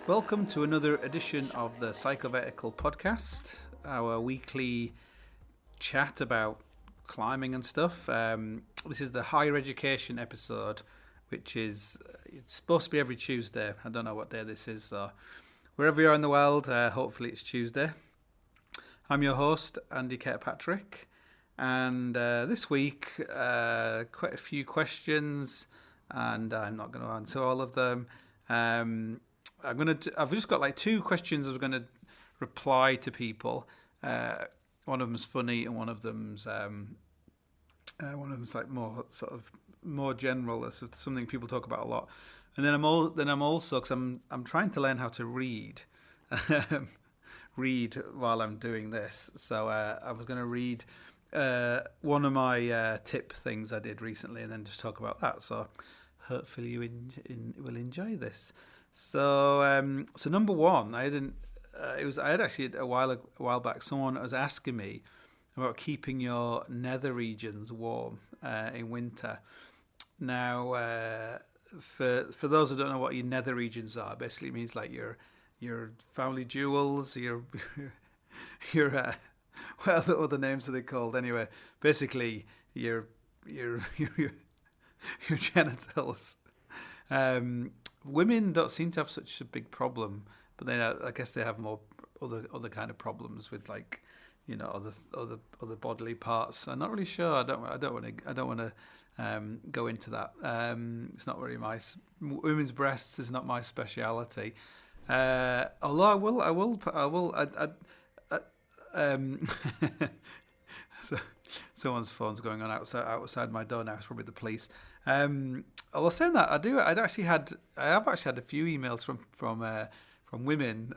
Welcome to another edition of the Psychovertical podcast, our weekly chat about climbing and stuff. This is the higher education episode, which is it's supposed to be every Tuesday. I don't know what day this is, so wherever you are in the world, hopefully it's Tuesday. I'm your host, Andy Kirkpatrick, and this week, quite a few questions, and I'm not going to answer all of them. I've just got like two questions I was going to reply to people. One of them's funny, and one of them's like more general. It's something people talk about a lot. And then I'm also because I'm trying to learn how to read, read while I'm doing this. So I was going to read one of my tip things I did recently, and then just talk about that. So hopefully you will enjoy this. So number one, I had actually a while back. Someone was asking me about keeping your nether regions warm in winter. Now, for those who don't know what your nether regions are, basically it means like your family jewels, your what other names are they called? Anyway, basically your genitals. Women don't seem to have such a big problem, but then I guess they have more other kind of problems with other bodily parts. I'm not really sure. I don't want to go into that. It's not really women's breasts is not my speciality. Although I will. So, someone's phone's going on outside my door now. It's probably the police. Although saying that, I have actually had a few emails from women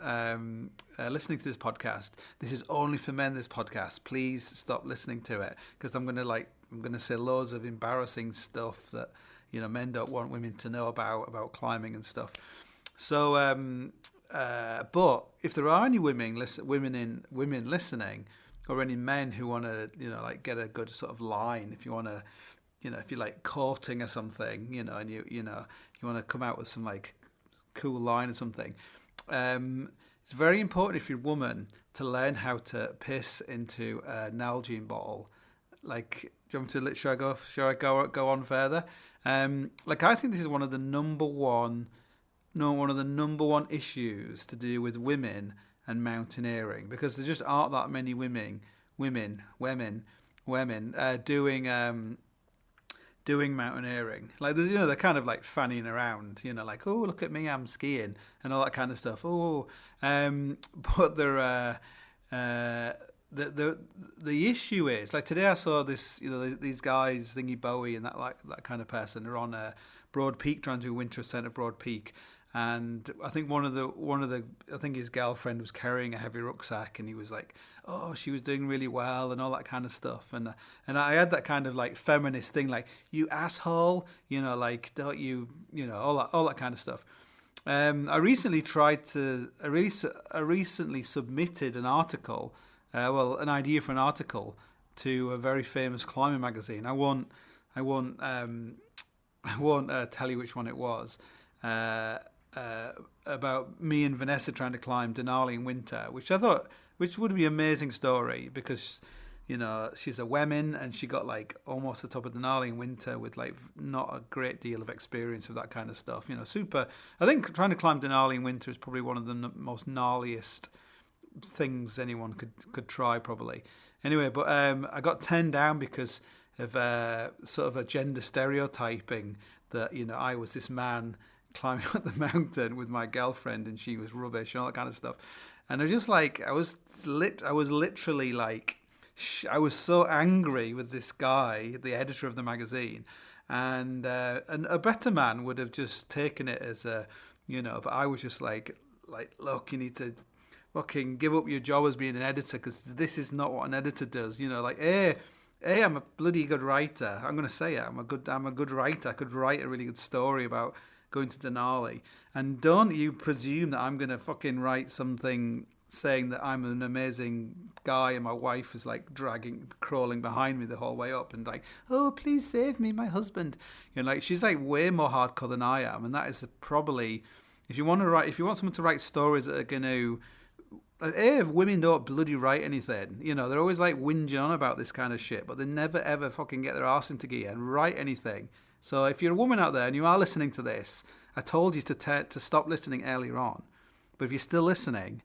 listening to this podcast. This is only for men. This podcast. Please stop listening to it because I'm gonna say loads of embarrassing stuff that men don't want women to know about climbing and stuff. So, but if there are any women listening, or any men who want to get a good sort of line, if you want to. If you're like courting or something, and you want to come out with some like cool line or something, it's very important if you're a woman to learn how to piss into a Nalgene bottle. Like, do you want me to? Should I go on further? I think this is one of the number one issues to do with women and mountaineering, because there just aren't that many women doing mountaineering. Like, they're kind of like fanning around, like, oh, look at me, I'm skiing and all that kind of stuff. But they're the issue is, like, today I saw this, these guys, Thingy Bowie and that kind of person are on Broad Peak, trying to do winter ascent at Broad Peak. And I think I think his girlfriend was carrying a heavy rucksack, and he was like, "Oh, she was doing really well," and all that kind of stuff. And I had that kind of like feminist thing, like, "You asshole," like, don't you, all that kind of stuff. I recently submitted an article, an idea for an article to a very famous climbing magazine. I won't tell you which one it was. About me and Vanessa trying to climb Denali in winter, which would be an amazing story, because she's a woman and she got like almost the top of Denali in winter with like not a great deal of experience of that kind of stuff. Super. I think trying to climb Denali in winter is probably one of the most gnarliest things anyone could try, probably. Anyway, but I got turned down because of sort of a gender stereotyping that I was this man climbing up the mountain with my girlfriend and she was rubbish and all that kind of stuff. And I just like, I was literally like, I was so angry with this guy, the editor of the magazine, and a better man would have just taken it as a, but I was just like, look, you need to fucking give up your job as being an editor, because this is not what an editor does. Hey, I'm a bloody good writer. I'm going to say it. I'm a good writer. I could write a really good story about going to Denali. And don't you presume that I'm going to fucking write something saying that I'm an amazing guy and my wife is like crawling behind me the whole way up and like, oh, please save me, my husband. Like, she's like way more hardcore than I am. And that is probably if you want someone to write stories that are going to, if women don't bloody write anything, they're always like whinging on about this kind of shit, but they never ever fucking get their arse into gear and write anything. So if you're a woman out there and you are listening to this, I told you to stop listening earlier on. But if you're still listening,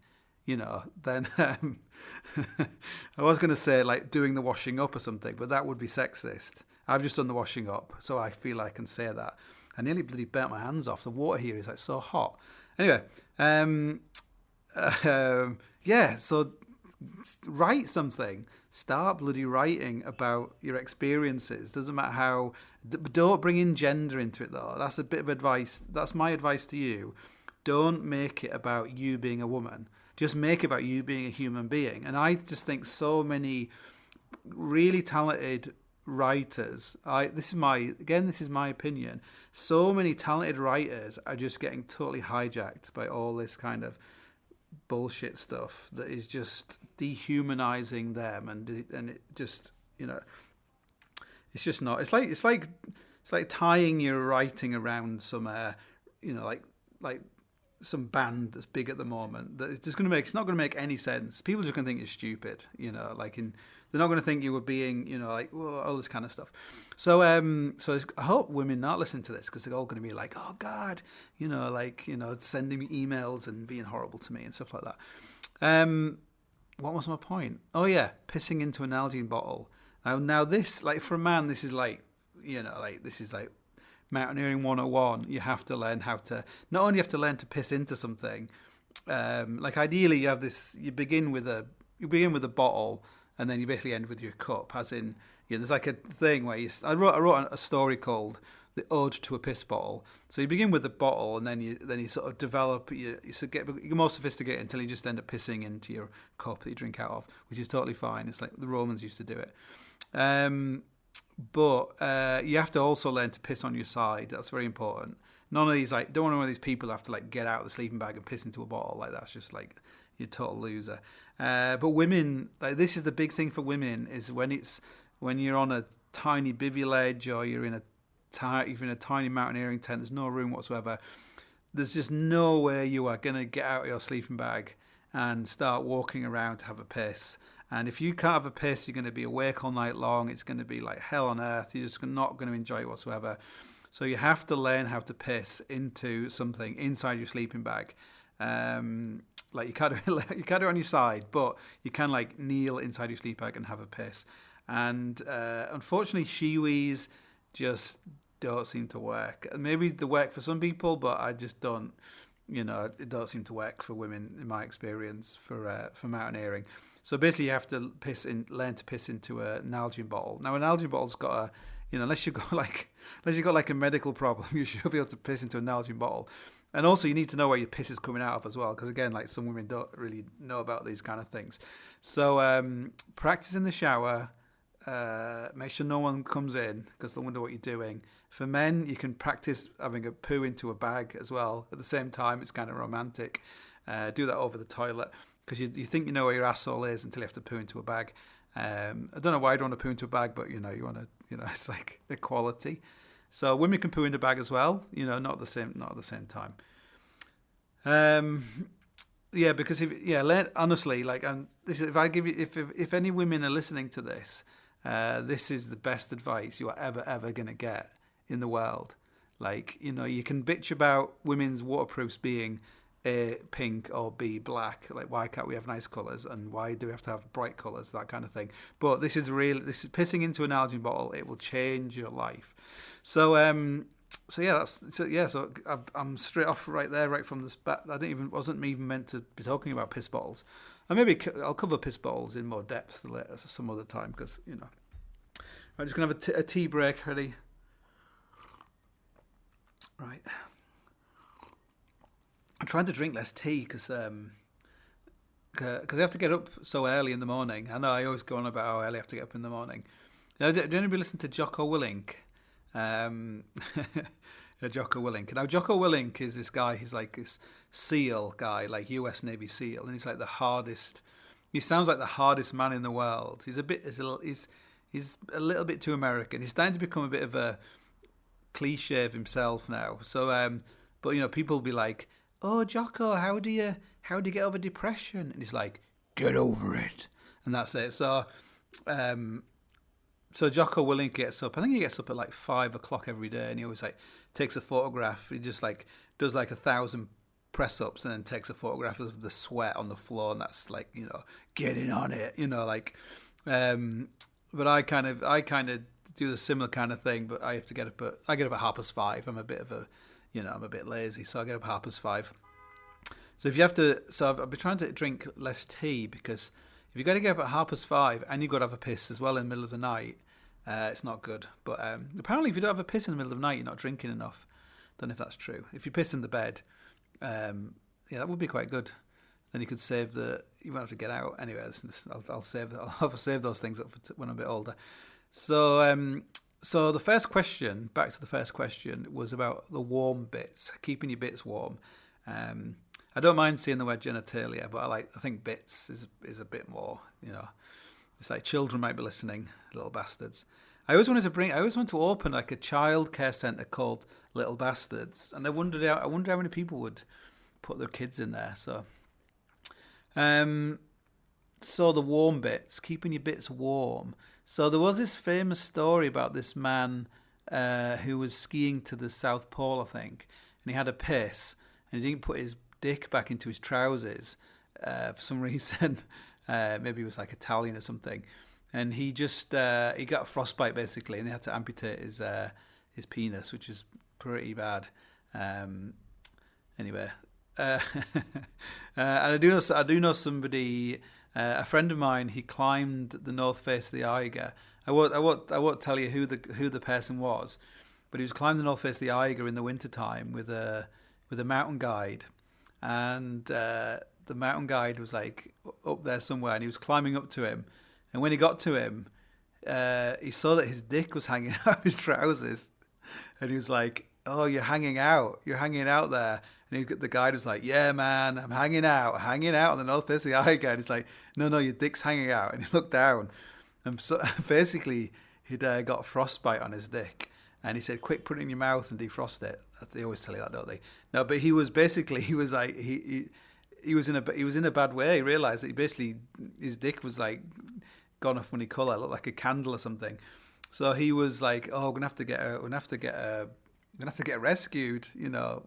then I was going to say like doing the washing up or something, but that would be sexist. I've just done the washing up, so I feel I can say that. I nearly bloody burnt my hands off. The water here is like so hot. Anyway, so write something. Start bloody writing about your experiences. Doesn't matter how. Don't bring in gender into it though. That's a bit of advice. That's my advice to you. Don't make it about you being a woman. Just make it about you being a human being. And I just think so many really talented writers. This is my opinion. So many talented writers are just getting totally hijacked by all this kind of bullshit stuff that is just dehumanizing them, and it just it's just not. It's like tying your writing around some like some band that's big at the moment. That it's not going to make any sense. People are just going to think you're stupid. They're not going to think you were being all this kind of stuff. So I hope women not listen to this, because they're all going to be like, oh God, sending me emails and being horrible to me and stuff like that. What was my point? Oh yeah, pissing into an Nalgene bottle. Now this, like, for a man, this is like mountaineering 101. You have to learn how to, not only have to learn to piss into something, like ideally you begin with a bottle, and then you basically end with your cup, as in, there's like a thing where I wrote a story called The Ode to a Piss Bottle. So you begin with the bottle, and then you sort of develop, you get more sophisticated until you just end up pissing into your cup that you drink out of, which is totally fine. It's like the Romans used to do it. But you have to also learn to piss on your side. That's very important. None of these, don't want to be one of these people who have to get out of the sleeping bag and piss into a bottle. Like, that's just you're a total loser. But women, this is the big thing for women, is when you're on a tiny bivy ledge, or you're in a tiny mountaineering tent. There's no room whatsoever. There's just no way you are going to get out of your sleeping bag and start walking around to have a piss. And if you can't have a piss, you're going to be awake all night long. It's going to be like hell on earth. You're just not going to enjoy it whatsoever. So you have to learn how to piss into something inside your sleeping bag. You can't do it on your side, but you can kneel inside your sleeping bag and have a piss. And unfortunately, shiwis just don't seem to work. Maybe they work for some people, but I just don't. It don't seem to work for women in my experience for mountaineering. So basically, you have to learn to piss into a Nalgene bottle. Now, an Nalgene bottle's got unless you've got a medical problem, you should be able to piss into a Nalgene bottle. And also, you need to know where your piss is coming out of as well, because again, some women don't really know about these kind of things. So practice in the shower. Make sure no one comes in, because they'll wonder what you're doing. For men, you can practice having a poo into a bag as well. At the same time, it's kind of romantic. Do that over the toilet, because you think you know where your asshole is until you have to poo into a bag. I don't know why I don't want to poo into a bag, but you want to. It's like equality. So women can poo in the bag as well. Not at the same time. Yeah, because honestly, if any women are listening to this, this is the best advice you are ever going to get in the world. You can bitch about women's waterproofs being A, pink, or B, black. Why can't we have nice colours, and why do we have to have bright colours, that kind of thing. But this is pissing into an Nalgene bottle. It will change your life. So I'm straight off right from the spot. Wasn't even meant to be talking about piss bottles. And maybe I'll cover piss bottles in more depth later, some other time, because I'm just gonna have a tea break. Ready? Right. I'm trying to drink less tea because I have to get up so early in the morning. I know I always go on about how early I have to get up in the morning. Do anybody listen to Jocko Willink? Jocko Willink. Now, Jocko Willink is this guy. He's like this SEAL guy, like US Navy SEAL, and he's like the hardest. He sounds like the hardest man in the world. He's a little bit too American. He's starting to become a bit of a cliche of himself now. So, but people will be like, "Oh, Jocko, how do you get over depression?" And he's like, "Get over it," and that's it. Um, so Jocko Willink gets up. I think he gets up at like 5 o'clock every day, and he always like takes a photograph. He just like does like 1,000 press ups, and then takes a photograph of the sweat on the floor, and that's like, getting on it, like. But I kind of do the similar kind of thing, but I have to get up. I get up at 5:30. I'm a bit of a, I'm a bit lazy, so I get up at 5:30. So if you have to, I've been trying to drink less tea, because if you got to get up at 5:30 and you've got to have a piss as well in the middle of the night, it's not good. But apparently, if you don't have a piss in the middle of the night, you're not drinking enough. Don't know if that's true. If you piss in the bed, that would be quite good. Then you could save you won't have to get out. Anyway, I'll save those things up for when I'm a bit older. So the first question, back to the first question, was about the warm bits, keeping your bits warm. I don't mind seeing the word genitalia, but I think bits is a bit more, It's like children might be listening, little bastards. I always wanted to open like a child care centre called Little Bastards, and I wonder how many people would put their kids in there. So the warm bits, keeping your bits warm. So there was this famous story about this man who was skiing to the South Pole, I think, and he had a piss, and he didn't put his dick back into his trousers for some reason. Maybe he was like Italian or something, and he just he got frostbite basically, and they had to amputate his penis, which is pretty bad. Anyway, and I do know somebody, a friend of mine. He climbed the north face of the Eiger. I won't tell you who the person was, but he was climbing the north face of the Eiger in the wintertime with a mountain guide, and the mountain guide was like up there somewhere, and he was climbing up to him, and when he got to him, he saw that his dick was hanging out of his trousers, and he was like, "Oh, you're hanging out there." And the guide was like, "Yeah, man, I'm hanging out on the north face of the Eiger." And he's like, No, your dick's hanging out." And he looked down, and so basically he'd got frostbite on his dick. And he said, "Quick, put it in your mouth and defrost it." They always tell you that, don't they? No, but he was like he was in a bad way. He realised that his dick was like gone a funny colour, looked like a candle or something. So he was like, "Oh, we're gonna have to get rescued,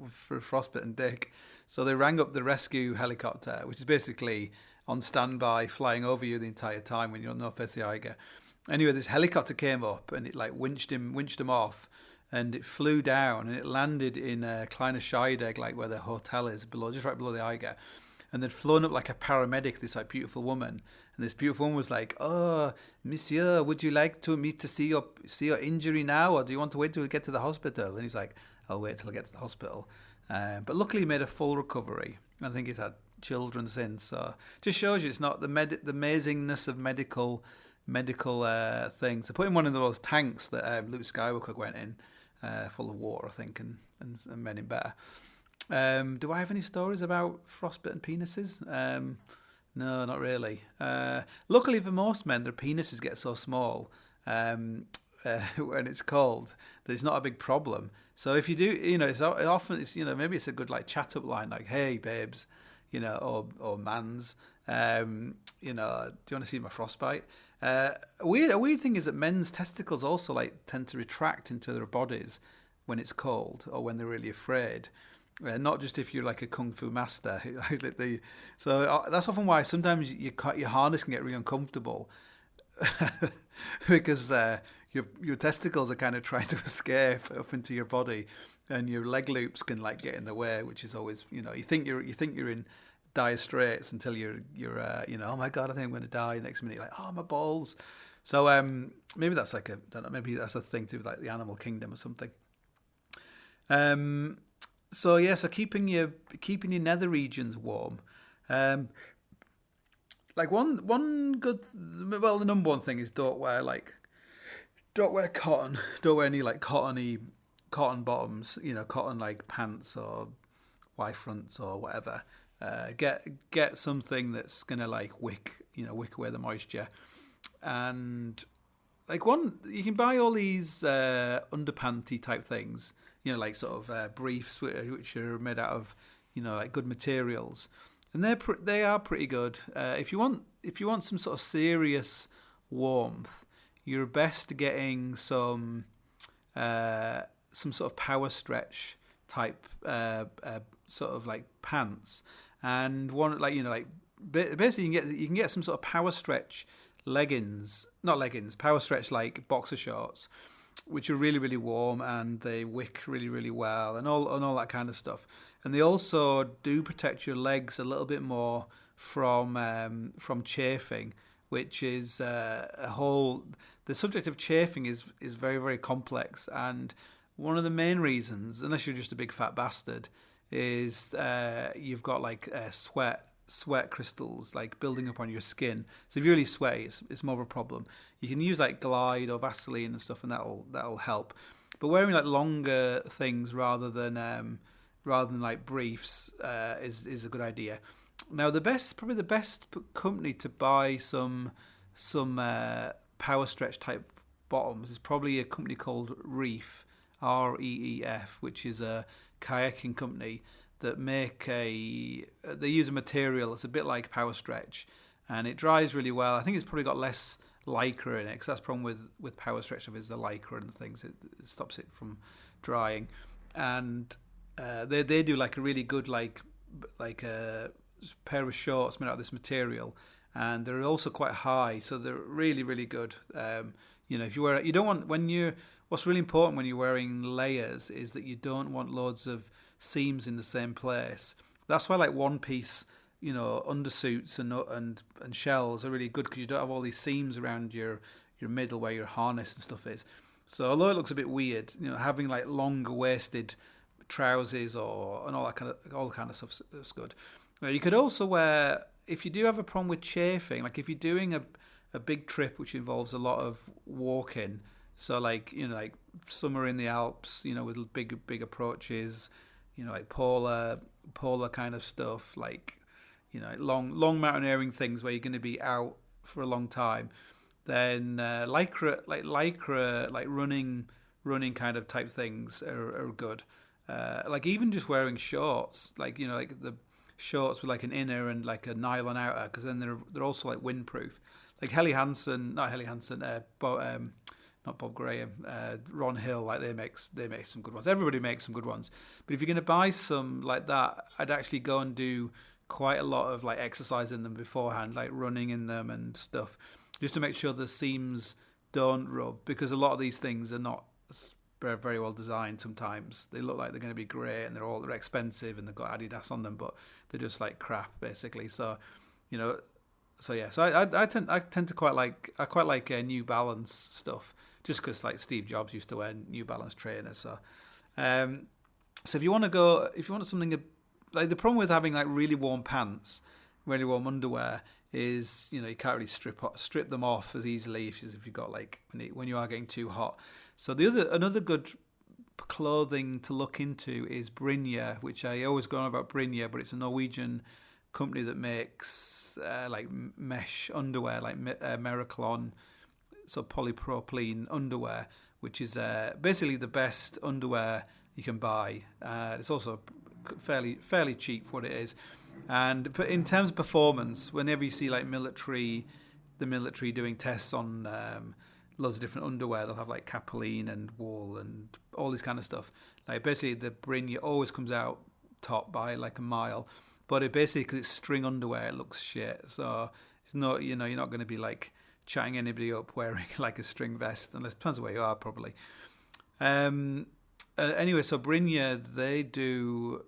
for frostbitten dick." So they rang up the rescue helicopter, which is basically on standby, flying over you the entire time when you're on the North Face of the Eiger. Anyway, this helicopter came up and it like winched him off, and it flew down and it landed in Kleine Scheidegg, like where the hotel is just right below the Eiger. And they'd flown up like a paramedic, this like beautiful woman, and this beautiful woman was like, "Oh, monsieur, would you like me to see your injury now, or do you want to wait till we get to the hospital?" And he's like, "I'll wait till I get to the hospital." But luckily, he made a full recovery. I think he's had children since. So just shows you it's not the amazingness of medical things. They put in one of those tanks that Luke Skywalker went in, full of water, I think, and made him better. Do I have any stories about frostbitten penises? No, not really. Luckily for most men, their penises get so small when it's cold that it's not a big problem. So if you do, maybe it's a good like chat up line, like, "Hey, babes," or mans, do you want to see my frostbite? A weird thing is that men's testicles also like tend to retract into their bodies when it's cold or when they're really afraid. Not just if you're like a kung fu master. So that's often why sometimes your harness can get really uncomfortable because your testicles are kind of trying to escape up into your body, and your leg loops can like get in the way, which is always you think you're in dire straits until you're "Oh my God, I think I'm going to die." Next minute you're like, "Oh, my balls." So maybe that's like maybe that's a thing to like the animal kingdom or something. So keeping your nether regions warm. Like one good, the number one thing is don't wear cotton. Don't wear any like cotton bottoms. Cotton like pants or Y fronts or whatever. Get something that's gonna like wick away the moisture, and like you can buy all these underpanty type things. Like sort of briefs which are made out of like good materials, and they are pretty good. If you want some sort of serious warmth, you're best getting some sort of power stretch type sort of like pants, and one basically you can get some sort of power stretch power stretch like boxer shorts, which are really, really warm, and they wick really, really well, and all that kind of stuff. And they also do protect your legs a little bit more from chafing, which is a whole. The subject of chafing is very, very complex, and one of the main reasons, unless you're just a big fat bastard, is you've got like sweat crystals like building up on your skin. So if you're really sweaty, it's more of a problem. You can use like Glide or Vaseline and stuff, and that'll help. But wearing like longer things rather than like briefs is a good idea. Now probably the best company to buy some power stretch type bottoms is probably a company called Reef, REEF, which is a kayaking company that they use a material that's a bit like power stretch, and it dries really well. I think it's probably got less lycra in it, because that's the problem with power stretch stuff is the lycra and things. It stops it from drying, and they do like a really good like a pair of shorts made out of this material, and they're also quite high, so they're really, really good. If you don't want what's really important when you're wearing layers is that you don't want loads of seams in the same place. That's why like one piece, undersuits and shells are really good, because you don't have all these seams around your middle where your harness and stuff is. So although it looks a bit weird, having like longer waisted trousers and all kind of stuff is good. Now, you could also wear, if you do have a problem with chafing, like if you're doing a big trip which involves a lot of walking, so like summer in the Alps, with big approaches, like polar kind of stuff, like long mountaineering things where you're going to be out for a long time, then lycra like running kind of type things are good. Like even just wearing shorts, like like the shorts with like an inner and like a nylon outer, because then they're also like windproof. Like not Bob Graham, Ron Hill, like they make some good ones. Everybody makes some good ones. But if you're going to buy some like that, I'd actually go and do quite a lot of like exercise in them beforehand, like running in them and stuff, just to make sure the seams don't rub, because a lot of these things are not very, very well designed. Sometimes they look like they're going to be great and they're expensive and they've got Adidas on them, but they're just like crap basically. So I tend to quite like New Balance stuff, just because like Steve Jobs used to wear New Balance trainers. So if you want something like, the problem with having like really warm pants, really warm underwear is you can't really strip them off as easily if you've got like when you are getting too hot. So another good clothing to look into is Brynja, which I always go on about Brynja, but it's a Norwegian company that makes like mesh underwear, like Mericlon, so polypropylene underwear, which is basically the best underwear you can buy. It's also fairly cheap for what it is. But in terms of performance, whenever you see like the military doing tests on loads of different underwear, they'll have like capilene and wool and all this kind of stuff. Like basically the Brynja always comes out top by like a mile. But it basically, because it's string underwear, it looks shit. So it's not, you're not going to be like chatting anybody up wearing like a string vest, unless it depends on where you are, probably. Anyway, so Brynja, they do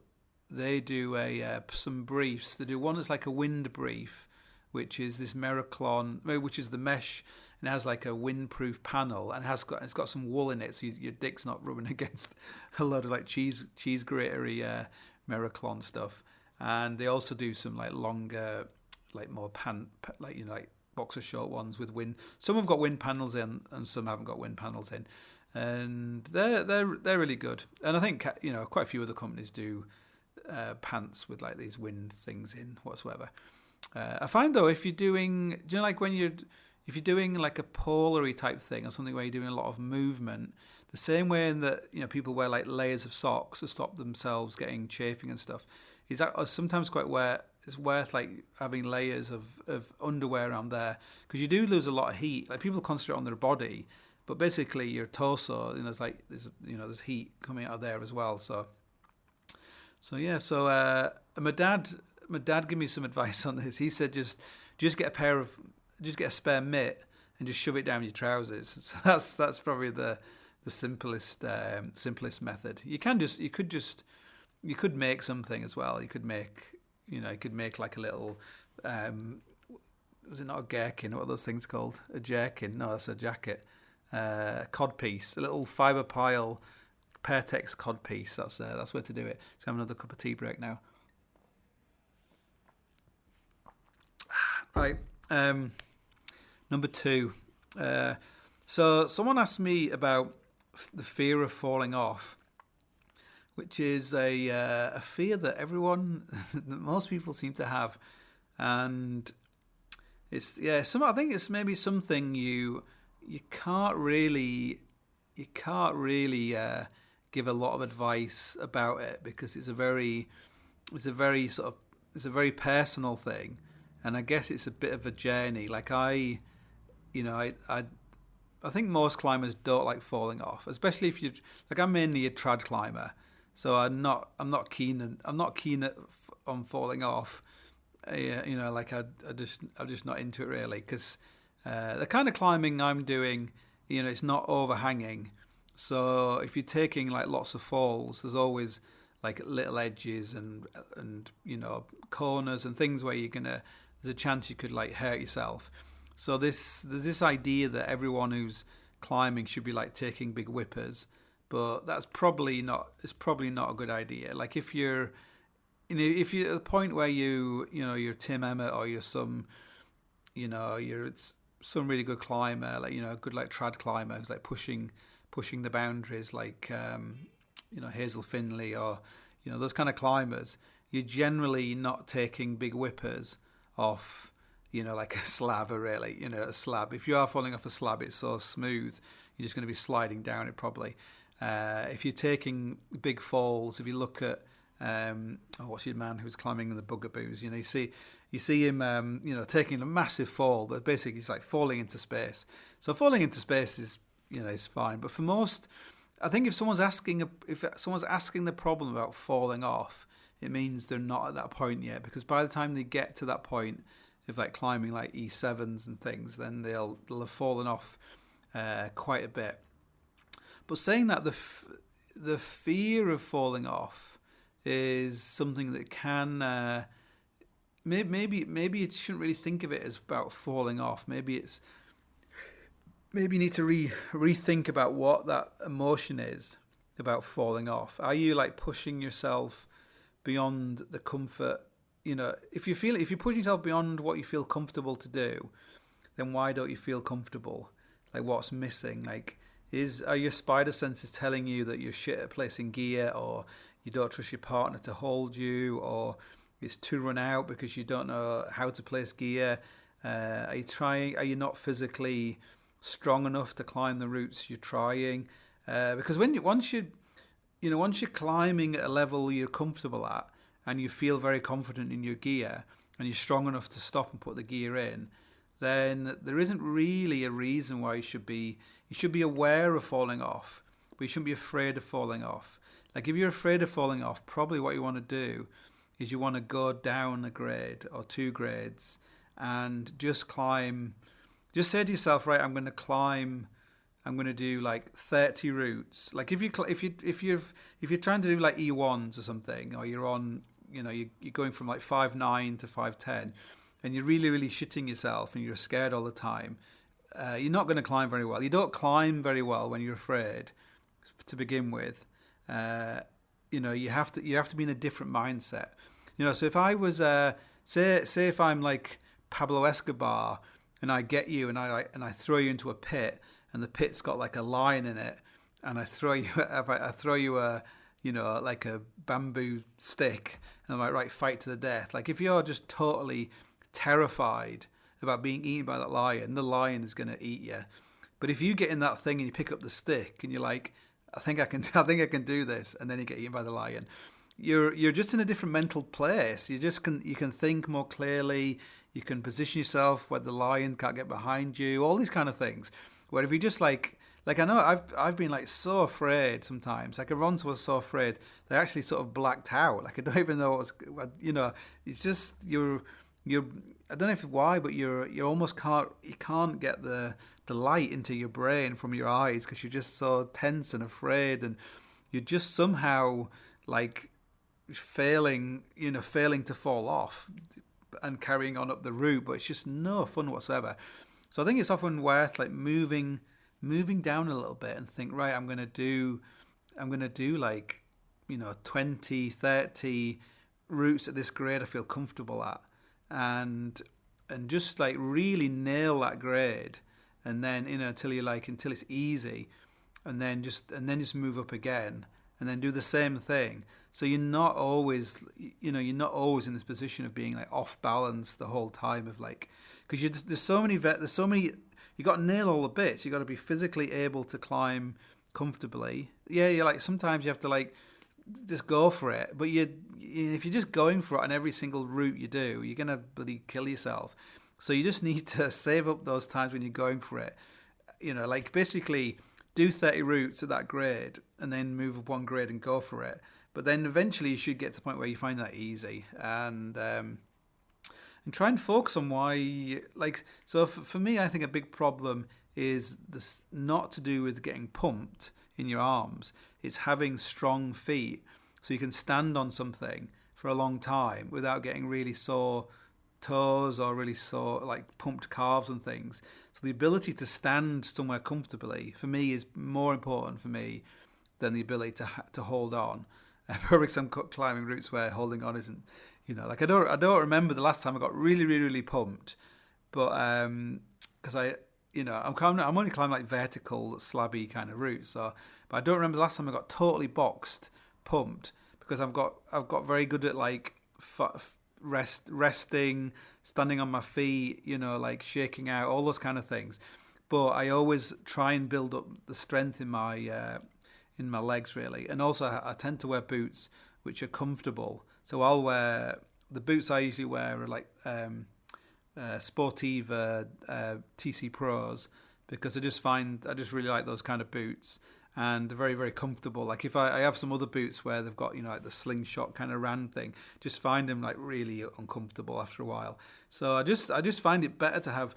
some briefs. They do one that's like a wind brief, which is this Mericlon, which is the mesh, and it has like a windproof panel, and it's got some wool in it, so your dick's not rubbing against a load of like cheese gratery Mericlon stuff. And they also do some like longer, like more like boxer short ones with wind. Some have got wind panels in, and some haven't got wind panels in, and they're really good. And I think quite a few other companies do pants with like these wind things in whatsoever. I find though, if you're doing, like if you're doing like a polary type thing or something where you're doing a lot of movement, the same way in that people wear like layers of socks to stop themselves getting chafing and stuff. is sometimes quite where it's worth like having layers of underwear around there, because you do lose a lot of heat. Like people concentrate on their body, but basically your torso, there's heat coming out of there as well. So yeah, my dad gave me some advice on this. He said just get a spare mitt and just shove it down your trousers. So that's probably the simplest method. You could make something as well. You could make like a little was it not a gherkin? What are those things called? A jerkin? No, that's a jacket. Cod piece, a little fibre pile Pertex cod piece. That's where to do it. Let's have another cup of tea break now. Right. Number 2. So someone asked me about the fear of falling off, which is a fear that that most people seem to have, and I think it's maybe something you can't really give a lot of advice about it, because it's a very personal thing, and I guess it's a bit of a journey. Like I think most climbers don't like falling off, especially if I'm mainly a trad climber, so I'm not keen on falling off. I'm just not into it really, because the kind of climbing I'm doing, it's not overhanging. So if you're taking like lots of falls, there's always like little edges and corners and things where there's a chance you could like hurt yourself. So there's this idea that everyone who's climbing should be like taking big whippers, but that's probably not a good idea. Like if you're at the point where you're Tim Emmett, or you're some really good climber, like a good like trad climber who's like pushing the boundaries, like Hazel Finley, or those kind of climbers, you're generally not taking big whippers off like a slab, or really a slab. If you are falling off a slab, it's so smooth, you're just going to be sliding down it probably. If you're taking big falls, if you look at what's your man who's climbing in the Bugaboos, you see him taking a massive fall, but basically he's like falling into space. So falling into space is is fine, but for most, I think if someone's asking the problem about falling off, it means they're not at that point yet, because by the time they get to that point of like climbing like E7s and things, then they'll have fallen off quite a bit. But saying that, the fear of falling off is something that can maybe you shouldn't really think of it as about falling off. Maybe you need to rethink about what that emotion is about falling off. Are you like pushing yourself beyond the comfort? If you're pushing yourself beyond what you feel comfortable to do, then why don't you feel comfortable? Like, what's missing? Like, are your spider senses telling you that you're shit at placing gear, or you don't trust your partner to hold you, or it's too run out because you don't know how to place gear? Are you not physically strong enough to climb the routes you're trying? Because once you're climbing at a level you're comfortable at, and you feel very confident in your gear, and you're strong enough to stop and put the gear in, then there isn't really a reason why you should be aware of falling off, but you shouldn't be afraid of falling off. Like if you're afraid of falling off, probably what you want to do is you want to go down a grade or 2 grades and just climb. Just say to yourself, right, I'm going to do like 30 routes. Like if you're trying to do like E1s or something, or you're on, you're going from like 5.9 to 5.10, and you're really, really shitting yourself and you're scared all the time, you're not going to climb very well. You don't climb very well when you're afraid to begin with. You have to be in a different mindset. So if I was say if I'm like Pablo Escobar, and I get you and I throw you into a pit, and the pit's got like a lion in it, and I throw you a like a bamboo stick, and I'm like, right, fight to the death. Like if you're just totally terrified about being eaten by that lion, the lion is going to eat you. But if you get in that thing and you pick up the stick and you're like, I think I can do this, and then you get eaten by the lion, you're just in a different mental place. You can think more clearly. You can position yourself where the lion can't get behind you. All these kind of things. Where if you just like I know I've been like so afraid sometimes. Like I once was so afraid that I actually sort of blacked out. Like I don't even know it's just you're I don't know if why, but you almost can't get the light into your brain from your eyes because you're just so tense and afraid, and you're just somehow like failing to fall off and carrying on up the route, but it's just no fun whatsoever. So I think it's often worth like moving down a little bit and think, right, I'm gonna do like 20, 30 routes at this grade I feel comfortable at, and just like really nail that grade, and then until it's easy, and then just move up again, and then do the same thing. So you're not always in this position of being like off balance the whole time of like, because there's so many you got to nail all the bits. You got to be physically able to climb comfortably. Yeah, you're like sometimes you have to like just go for it, but if you're just going for it on every single route you do, you're gonna bloody kill yourself. So you just need to save up those times when you're going for it. Like basically do 30 routes at that grade and then move up one grade and go for it. But then eventually you should get to the point where you find that easy, and try and focus on why. So for me, I think a big problem is this not to do with getting pumped in your arms. It's having strong feet so you can stand on something for a long time without getting really sore toes or really sore like pumped calves and things. So the ability to stand somewhere comfortably for me is more important for me than the ability to hold on. Probably some climbing routes where holding on isn't, like I don't remember the last time I got really, really, really pumped, but because I'm only climbing like vertical, slabby kind of routes. So, but I don't remember the last time I got totally boxed, pumped, because I've got very good at like resting, standing on my feet, like shaking out, all those kind of things. But I always try and build up the strength in my legs really, and also I tend to wear boots which are comfortable. So I'll wear the boots I usually wear are like Sportiva TC Pros, because I just really like those kind of boots, and they're very, very comfortable. Like if I have some other boots where they've got like the slingshot kind of round thing, just find them like really uncomfortable after a while. So I just find it better to have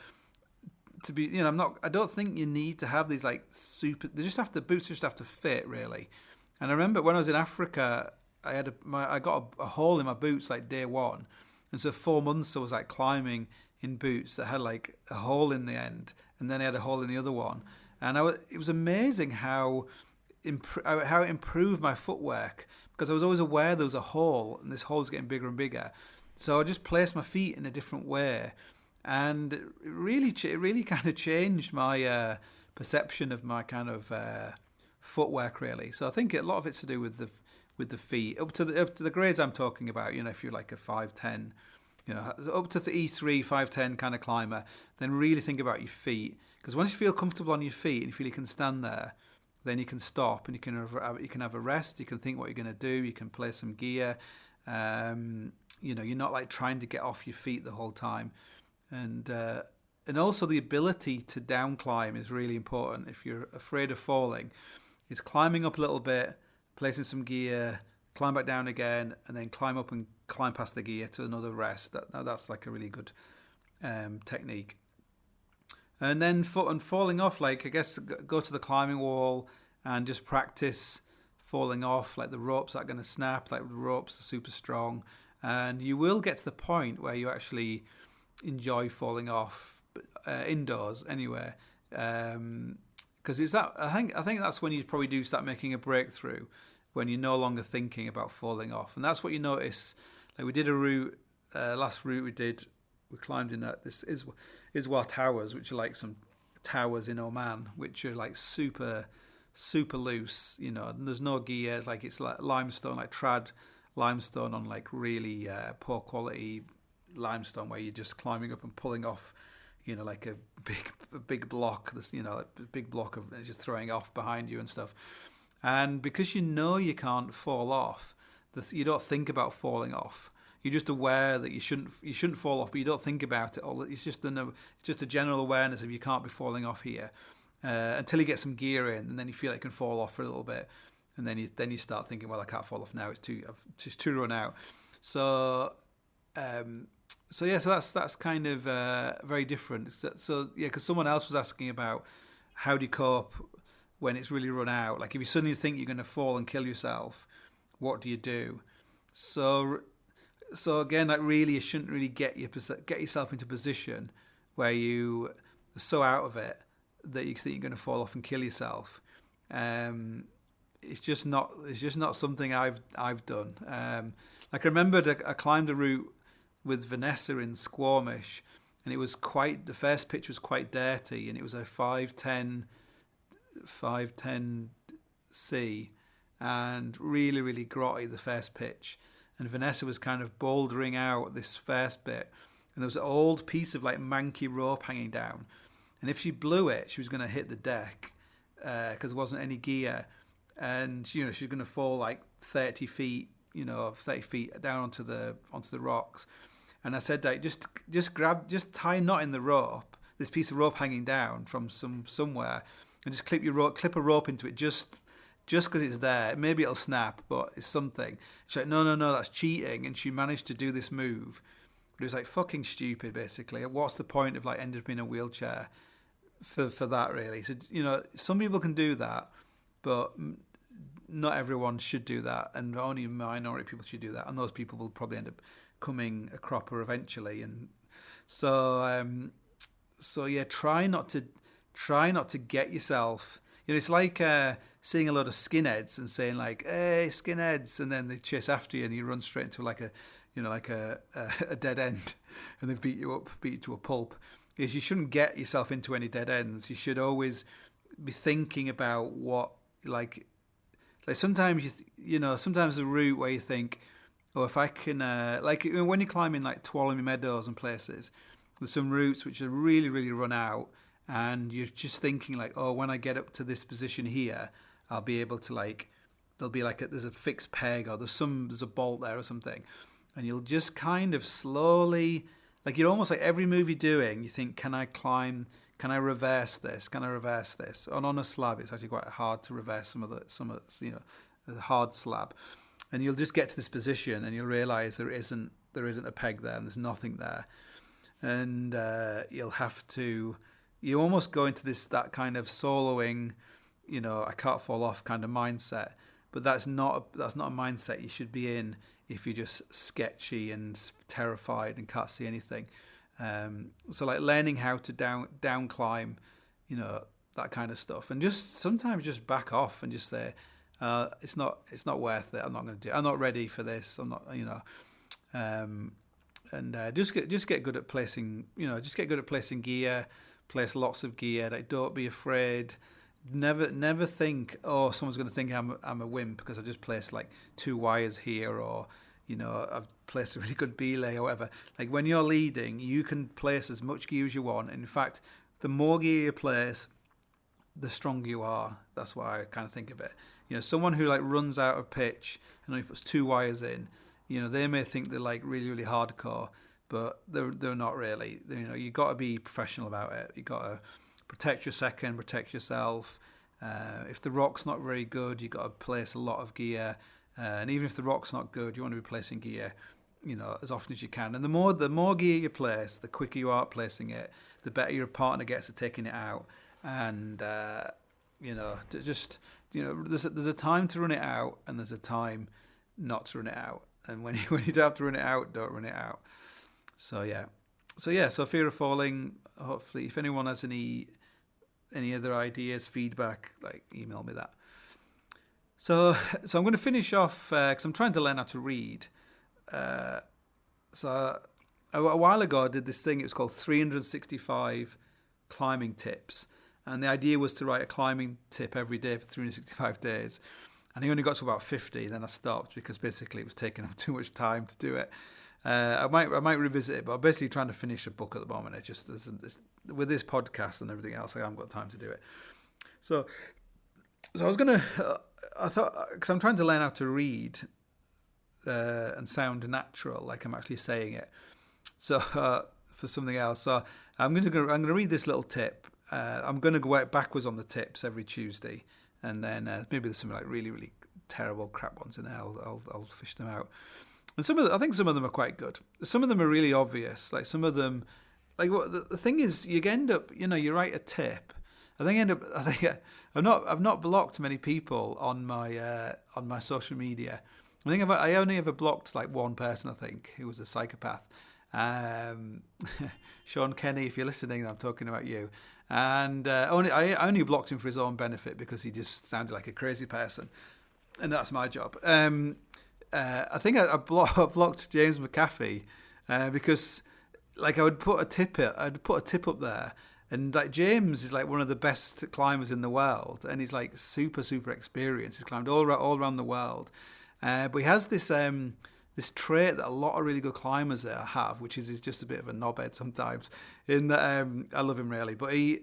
to be, I don't think you need to have these like super, boots just have to fit really. And I remember when I was in Africa, I got a hole in my boots like day one. And so 4 months I was like climbing in boots that had like a hole in the end, and then I had a hole in the other one. And it was amazing how it improved my footwork, because I was always aware there was a hole and this hole's getting bigger and bigger. So I just placed my feet in a different way. And it really kind of changed my perception of my kind of footwork, really. So I think a lot of it's to do with the feet up to the grades I'm talking about. If you're like a 5'10", up to the E3 5'10" kind of climber, then really think about your feet, because once you feel comfortable on your feet and you feel you can stand there, then you can stop and you can have a rest. You can think what you're going to do. You can play some gear. You're not like trying to get off your feet the whole time. And also the ability to down climb is really important. If you're afraid of falling, it's climbing up a little bit, placing some gear, climb back down again, and then climb up and climb past the gear to another rest. That's like a really good technique. And then falling off, like I guess go to the climbing wall and just practice falling off. Like the ropes aren't going to snap. Like the ropes are super strong, and you will get to the point where you actually enjoy falling off indoors anyway, because it's that I think that's when you probably do start making a breakthrough, when you're no longer thinking about falling off. And that's what you notice. Like we did a route, last route we climbed in this Iswa Towers, which are like some towers in Oman, which are like super loose, and there's no gear. Like it's like limestone, like trad limestone on like really poor quality limestone, where you're just climbing up and pulling off, like a big block, this, a big block of just throwing off behind you and stuff. And because you can't fall off, you don't think about falling off. You're just aware that you shouldn't fall off, but you don't think about it. It's just a general awareness of you can't be falling off here until you get some gear in, and then you feel like you can fall off for a little bit, and then you start thinking, well, I can't fall off now. I've just too run out. So that's kind of very different. So yeah, because someone else was asking about how do you cope when it's really run out. Like if you suddenly think you're going to fall and kill yourself, what do you do? So again, like really, you shouldn't really get yourself into a position where you are so out of it that you think you're going to fall off and kill yourself. It's just not something I've done. Like I remembered, I climbed a route with Vanessa in Squamish, and it was the first pitch was quite dirty, and it was a 510C, and really, really grotty, the first pitch. And Vanessa was kind of bouldering out this first bit, and there was an old piece of like manky rope hanging down, and if she blew it, she was going to hit the deck because there wasn't any gear, and she was going to fall like 30 feet down onto the rocks. And I said that just tie a knot in the rope, this piece of rope hanging down from somewhere, and just clip a rope into it just because it's there. Maybe it'll snap, but it's something. She's like, no, that's cheating. And she managed to do this move. But it was like fucking stupid, basically. What's the point of like ending up in a wheelchair for that, really? So, some people can do that, but not everyone should do that. And only a minority of people should do that. And those people will probably end up coming a cropper eventually. And so yeah, try not to get yourself... it's like seeing a lot of skinheads and saying like, "Hey, skinheads," and then they chase after you and you run straight into like a dead end, and they beat you to a pulp. Is you shouldn't get yourself into any dead ends. You should always be thinking about what like sometimes sometimes the route where you think, oh, if I can when you're climbing like Tuolumne Meadows and places, there's some routes which are really, really run out. And you're just thinking like, oh, when I get up to this position here, I'll be able to there'll be there's a fixed peg or there's a bolt there or something. And you'll just kind of slowly, you're almost like every move you're doing, you think, can I climb? Can I reverse this? Can I reverse this? And on a slab, it's actually quite hard to reverse some of a hard slab. And you'll just get to this position and you'll realize there isn't a peg there and there's nothing there. And you'll have to... You almost go into that kind of soloing, I can't fall off kind of mindset. But that's not a mindset you should be in if you're just sketchy and terrified and can't see anything. So like learning how to down climb, that kind of stuff, and just sometimes just back off and just say, it's not worth it. I'm not going to do it. I'm not ready for this. I'm not, and just get good at placing. Just get good at placing gear. Place lots of gear. Don't be afraid. Never think, oh, someone's going to think I'm a wimp because I just placed like 2 wires here, or I've placed a really good belay or whatever. Like when you're leading, you can place as much gear as you want. In fact, the more gear you place, the stronger you are. That's why I kind of think of it. Someone who runs out of pitch and only puts 2 wires in, they may think they're really, really hardcore. But they're not really. You got to be professional about it. You got to protect your second, protect yourself. If the rock's not very good, you got to place a lot of gear. And even if the rock's not good, you want to be placing gear, as often as you can. And the more gear you place, the quicker you are at placing it, the better your partner gets at taking it out. And there's a time to run it out, and there's a time not to run it out. And when you don't have to run it out, don't run it out. So fear of falling. Hopefully, if anyone has any other ideas, feedback, email me that. So I'm going to finish off because I'm trying to learn how to read. So a while ago, I did this thing. It was called 365 climbing tips, and the idea was to write a climbing tip every day for 365 days. And I only got to about 50, then I stopped because basically it was taking up too much time to do it. I might revisit it, but I'm basically trying to finish a book at the moment. It just with this podcast and everything else, I haven't got time to do it. So I was gonna. I thought, because I'm trying to learn how to read, and sound natural, like I'm actually saying it. So for something else, so I'm gonna read this little tip. I'm gonna go backwards on the tips every Tuesday, and then maybe there's some like really really terrible crap ones in there. I'll fish them out. And I think some of them are quite good. Some of them are really obvious. Like some of them, like what the thing is, you end up, you write a tip. I've not blocked many people on my social media. I only ever blocked like one person, I think, who was a psychopath. Sean Kenny, if you're listening, I'm talking about you. And I only blocked him for his own benefit because he just sounded like a crazy person, and that's my job. I think I blocked James McAfee because like I would put a tip up there, and like James is like one of the best climbers in the world, and he's like super super experienced. He's climbed all around the world, but he has this trait that a lot of really good climbers there have, which is he's just a bit of a knobhead sometimes. In that I love him really, but I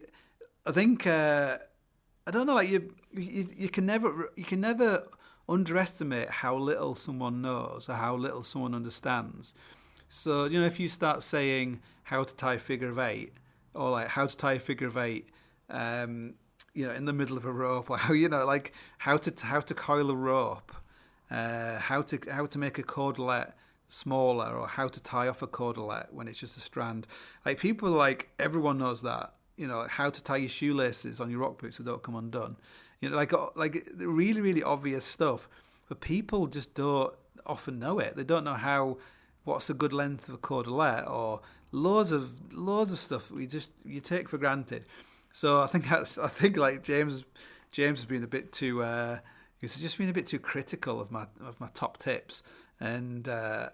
think I don't know, like you can never underestimate how little someone knows or how little someone understands. So if you start saying how to tie a figure of eight, or like how to tie a figure of eight, in the middle of a rope, or like how to coil a rope. How to make a cordelette smaller, or how to tie off a cordelette when it's just a strand. Like people, like everyone knows that. How to tie your shoelaces on your rock boots so they don't come undone. Like really really obvious stuff, but people just don't often know it. They don't know what's a good length of a cordelette, or loads of stuff you take for granted. So I think like James has been a bit too. He's just been a bit too critical of my top tips, and I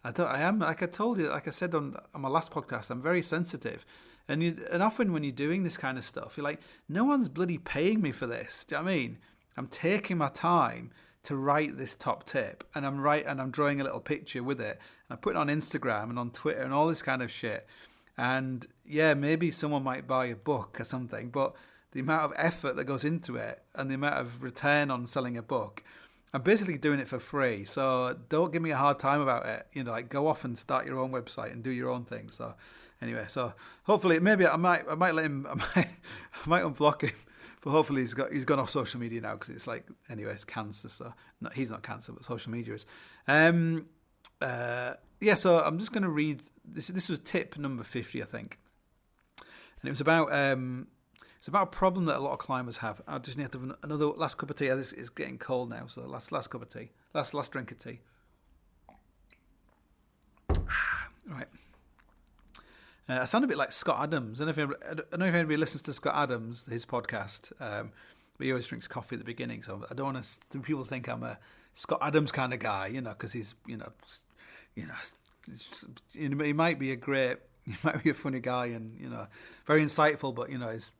am, like I told you, like I said on my last podcast, I'm very sensitive, and often when you're doing this kind of stuff, you're like, no one's bloody paying me for this. Do you know what I mean? I'm taking my time to write this top tip, and I'm drawing a little picture with it, and I put it on Instagram and on Twitter and all this kind of shit, and yeah, maybe someone might buy a book or something, but the amount of effort that goes into it and the amount of return on selling a book, I'm basically doing it for free. So don't give me a hard time about it. Like go off and start your own website and do your own thing. So anyway, so hopefully maybe I might let him. I might unblock him, but hopefully he's gone off social media now, because it's like, anyway, it's cancer. So no, he's not cancer, but social media is. Yeah. So I'm just going to read this. This was tip number 50, I think, and it was about It's about a problem that a lot of climbers have. I just need to have another last cup of tea. It's getting cold now, so last cup of tea. Last drink of tea. Right. I sound a bit like Scott Adams. I don't know if anybody listens to Scott Adams, his podcast, but he always drinks coffee at the beginning, so I don't want people think I'm a Scott Adams kind of guy, because he's, he might be a funny guy and, very insightful, but, he's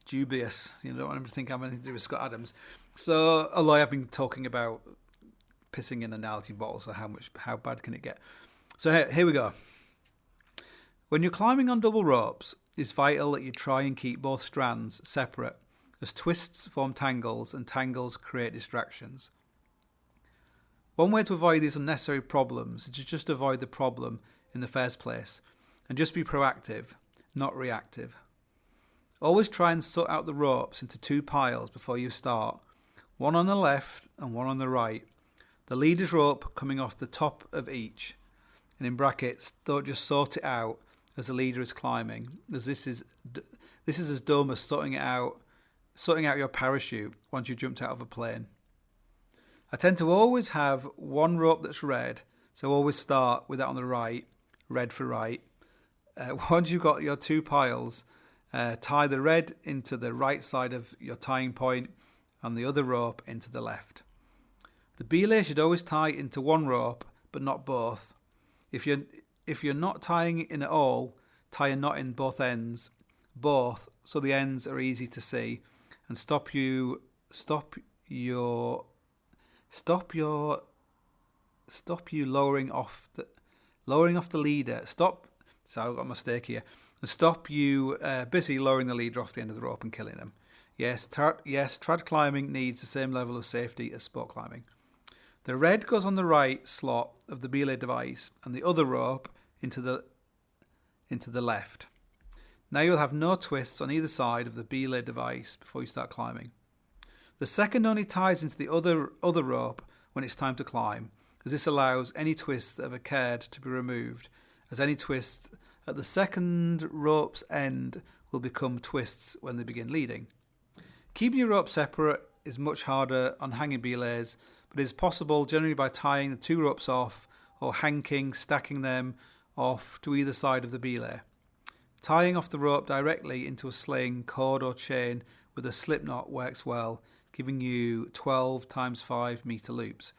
dubious. You don't want him to think I'm anything to do with Scott Adams. So, although I've been talking about pissing in analogy bottles, so how bad can it get? So here we go. When you're climbing on double ropes, it's vital that you try and keep both strands separate, as twists form tangles and tangles create distractions. One way to avoid these unnecessary problems is to just avoid the problem in the first place and just be proactive, not reactive. Always try and sort out the ropes into two piles before you start, one on the left and one on the right, the leader's rope coming off the top of each. And in brackets, don't just sort it out as the leader is climbing, as this is as dumb as sorting out your parachute once you've jumped out of a plane. I tend to always have one rope that's red, so always start with that on the right, red for right. Once you've got your two piles, tie the red into the right side of your tying point and the other rope into the left. The belay should always tie into one rope, but not both. If you're not tying in at all, tie a knot in both ends, so the ends are easy to see, and stop you lowering off the leader. So I've got a mistake here. And stop you basically lowering the leader off the end of the rope and killing them. Yes, trad climbing needs the same level of safety as sport climbing. The red goes on the right slot of the belay device and the other rope into the left. Now you'll have no twists on either side of the belay device before you start climbing. The second only ties into the other rope when it's time to climb, as this allows any twists that have occurred to be removed, as any twists at the second rope's end will become twists when they begin leading. Keeping your rope separate is much harder on hanging belays, but is possible generally by tying the two ropes off or stacking them off to either side of the belay. Tying off the rope directly into a sling, cord or chain with a slip knot works well, giving you 12 times 5 metre loops.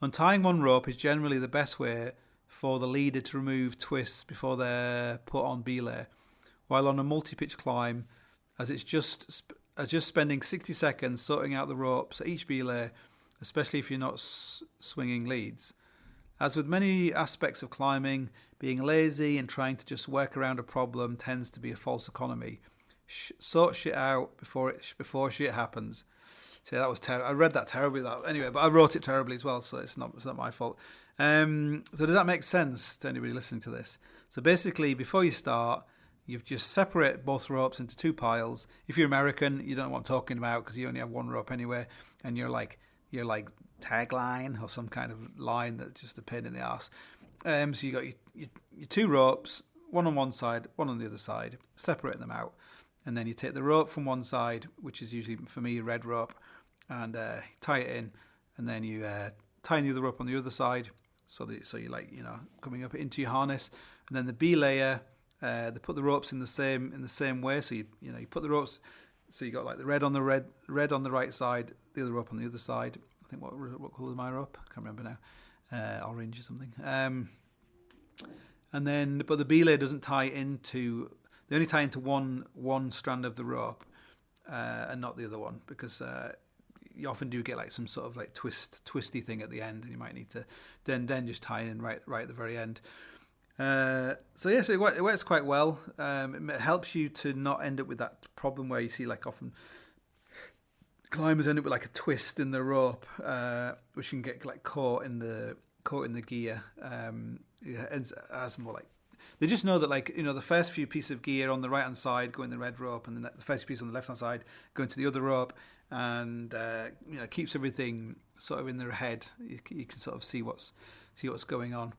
Untying one rope is generally the best way for the leader to remove twists before they're put on belay, while on a multi-pitch climb, as it's just spending 60 seconds sorting out the ropes at each belay, especially if you're not swinging leads. As with many aspects of climbing, being lazy and trying to just work around a problem tends to be a false economy. Sort shit out before shit happens. So that was terrible. I read that terribly. Anyway, but I wrote it terribly as well, so it's not my fault. So does that make sense to anybody listening to this? So basically, before you start, you just separate both ropes into two piles. If you're American, you don't know what I'm talking about because you only have one rope anyway, and you're like tagline or some kind of line that's just a pain in the arse. So you got your two ropes, one on one side, one on the other side, separating them out, and then you take the rope from one side, which is usually for me a red rope, and tie it in, and then you tie the other rope on the other side, so you coming up into your harness, and then the belayer. They put the ropes in the same way, so you put the ropes. So you got like the red on the right side, the other rope on the other side. I think what colour is my rope? I can't remember now. Orange or something. And then, but the belay doesn't tie into. They only tie into one strand of the rope, and not the other one, because you often do get like some sort of like twisty thing at the end, and you might need to then just tie in right at the very end. So it works quite well. It helps you to not end up with that problem where you see like often climbers end up with like a twist in the rope, which can get like caught in the gear. As more like they just know that the first few pieces of gear on the right hand side go in the red rope, and then the first piece on the left hand side go into the other rope, and keeps everything sort of in their head. You can sort of see what's going on.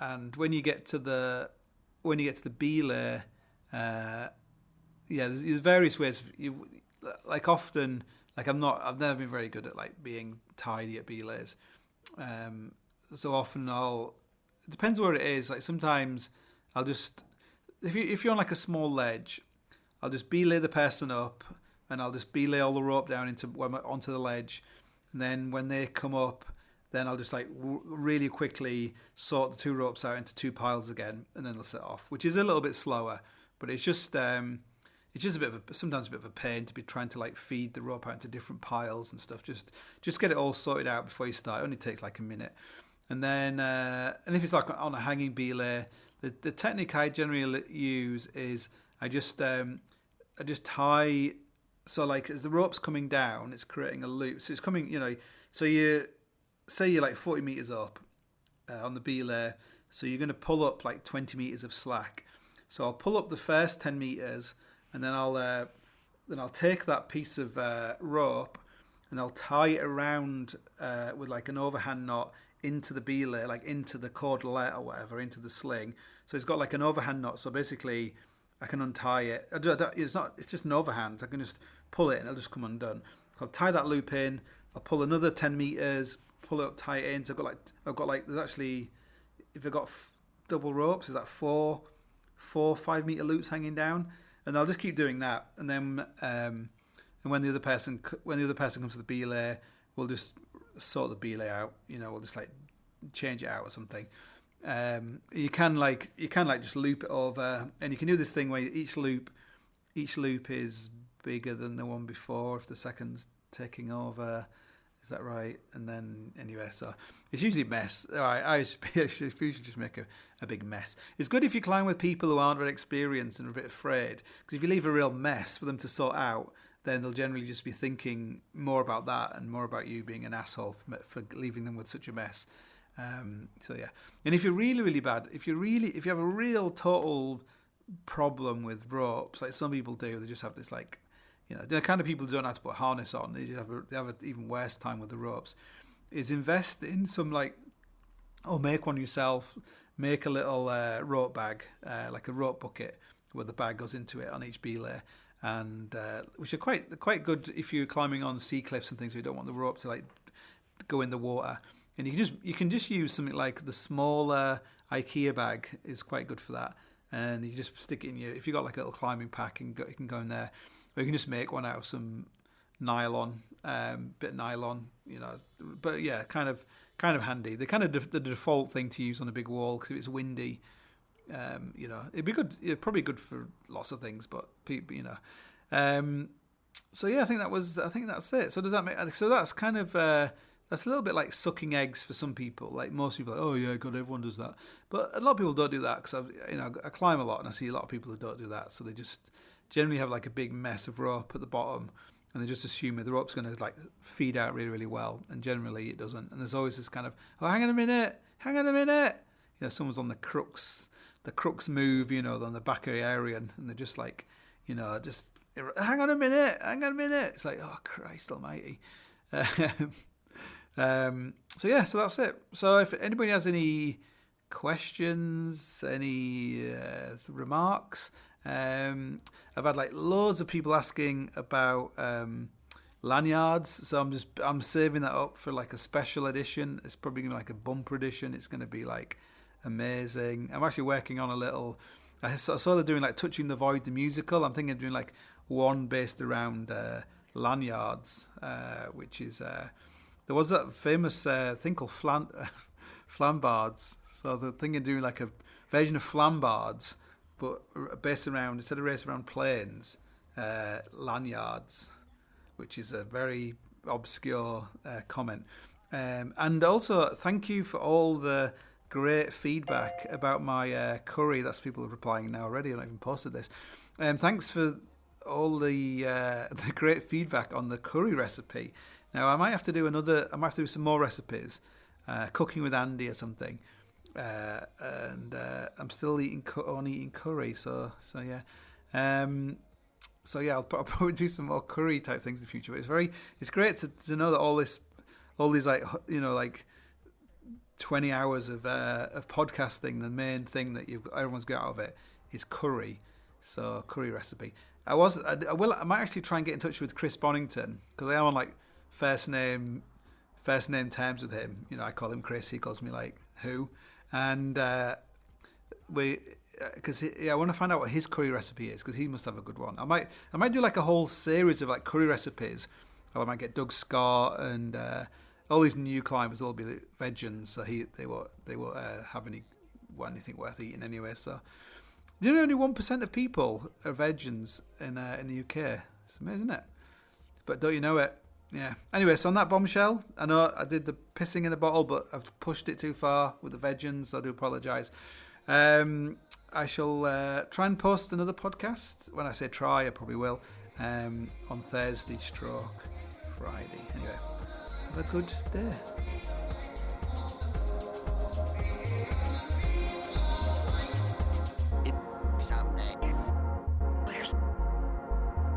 And when you get to the belay, there's various ways. I've never been very good at like being tidy at belays. So often it depends where it is. Like sometimes I'll just, if you're on like a small ledge, I'll just belay the person up, and I'll just belay all the rope down onto the ledge, and then when they come up, then I'll just like really quickly sort the two ropes out into two piles again, and then they'll set off, which is a little bit slower, but it's just sometimes a bit of a pain to be trying to like feed the rope out into different piles and stuff. Just get it all sorted out before you start. It only takes like a minute, and then and if it's like on a hanging belay, the technique I generally use is I just tie. So like as the rope's coming down, it's creating a loop. So it's coming, so say you're like 40 metres up on the belay, so you're going to pull up like 20 metres of slack. So I'll pull up the first 10 metres, and then I'll take that piece of rope, and I'll tie it around with like an overhand knot into the belay, like into the cordelette or whatever, into the sling. So it's got like an overhand knot. So basically, I can untie it. It's just an overhand. I can just pull it, and it'll just come undone. I'll tie that loop in. I'll pull another 10 metres. Pull it up, tie it in. So I've got like there's actually, if I've got double ropes, is that four 5 metre loops hanging down, and I'll just keep doing that. And then and when the other person comes to the belay, we'll just sort the belay out. We'll just like change it out or something. You can just loop it over, and you can do this thing where each loop is bigger than the one before if the second's taking over. Is that right? And then anyway, so it's usually a mess. I usually just make a big mess. It's good if you climb with people who aren't very experienced and are a bit afraid, because if you leave a real mess for them to sort out, then they'll generally just be thinking more about that and more about you being an asshole for leaving them with such a mess. So yeah, and if you're really, really bad, if you have a real total problem with ropes, like some people do, they just have this like, the kind of people who don't have to put harness on, they just have an even worse time with the ropes, is invest in some make one yourself, make a little rope bag, like a rope bucket where the bag goes into it on each belay, and which are quite good if you're climbing on sea cliffs and things where you don't want the rope to like go in the water. And you can just use something like the smaller IKEA bag is quite good for that. And you just stick it in if you've got like a little climbing pack, you can go in there. Or you can just make one out of some nylon, bit of nylon, But yeah, kind of handy. They're kind of the default thing to use on a big wall because if it's windy, it'd be good. It's probably good for lots of things, but people, So yeah, I think that's it. So does that make? So that's kind of that's a little bit like sucking eggs for some people. Like most people, are like, oh yeah, God, everyone does that. But a lot of people don't do that because I climb a lot and I see a lot of people who don't do that. So they just generally have like a big mess of rope at the bottom, and they just assume the rope's going to like feed out really, really well, and generally it doesn't. And there's always this kind of, oh, hang on a minute, someone's on the crux move, on the back of the area, and they're just like, just hang on a minute. It's like, oh Christ Almighty. So that's it. So if anybody has any questions, any remarks. I've had like loads of people asking about lanyards, so I'm saving that up for like a special edition. It's probably gonna be like a bumper edition. It's gonna be like amazing. I'm actually working on a little. I saw they're doing like Touching the Void the musical. I'm thinking of doing like one based around lanyards, which is there was that famous thing called flambards. So they're thinking of doing like a version of flambards, but based around, instead of raced around planes, lanyards, which is a very obscure comment. And also, thank you for all the great feedback about my curry. That's people are replying now already. I've not even posted this. Thanks for all the great feedback on the curry recipe. Now I might have to do some more recipes, cooking with Andy or something. And I'm still eating curry, so yeah. I'll probably do some more curry type things in the future. But it's great to know that all these like 20 hours of podcasting, the main thing that everyone's got out of it is curry. So curry recipe. I might actually try and get in touch with Chris Bonington because I am on like first name terms with him. I call him Chris, he calls me like who. And I want to find out what his curry recipe is because he must have a good one. I might do like a whole series of like curry recipes. Or I might get Doug Scott and all these new climbers. They'll be like vegans, so they won't have anything worth eating anyway. So do you know only 1% of people are vegans in the UK? It's amazing, isn't it? But don't you know it? Yeah. Anyway, so on that bombshell, I know I did the pissing in a bottle, but I've pushed it too far with the vegans, so I do apologise. I shall try and post another podcast. When I say try, I probably will, on Thursday / Friday. Anyway, have a good day.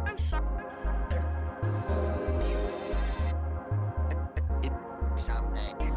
I'm sorry. Someday.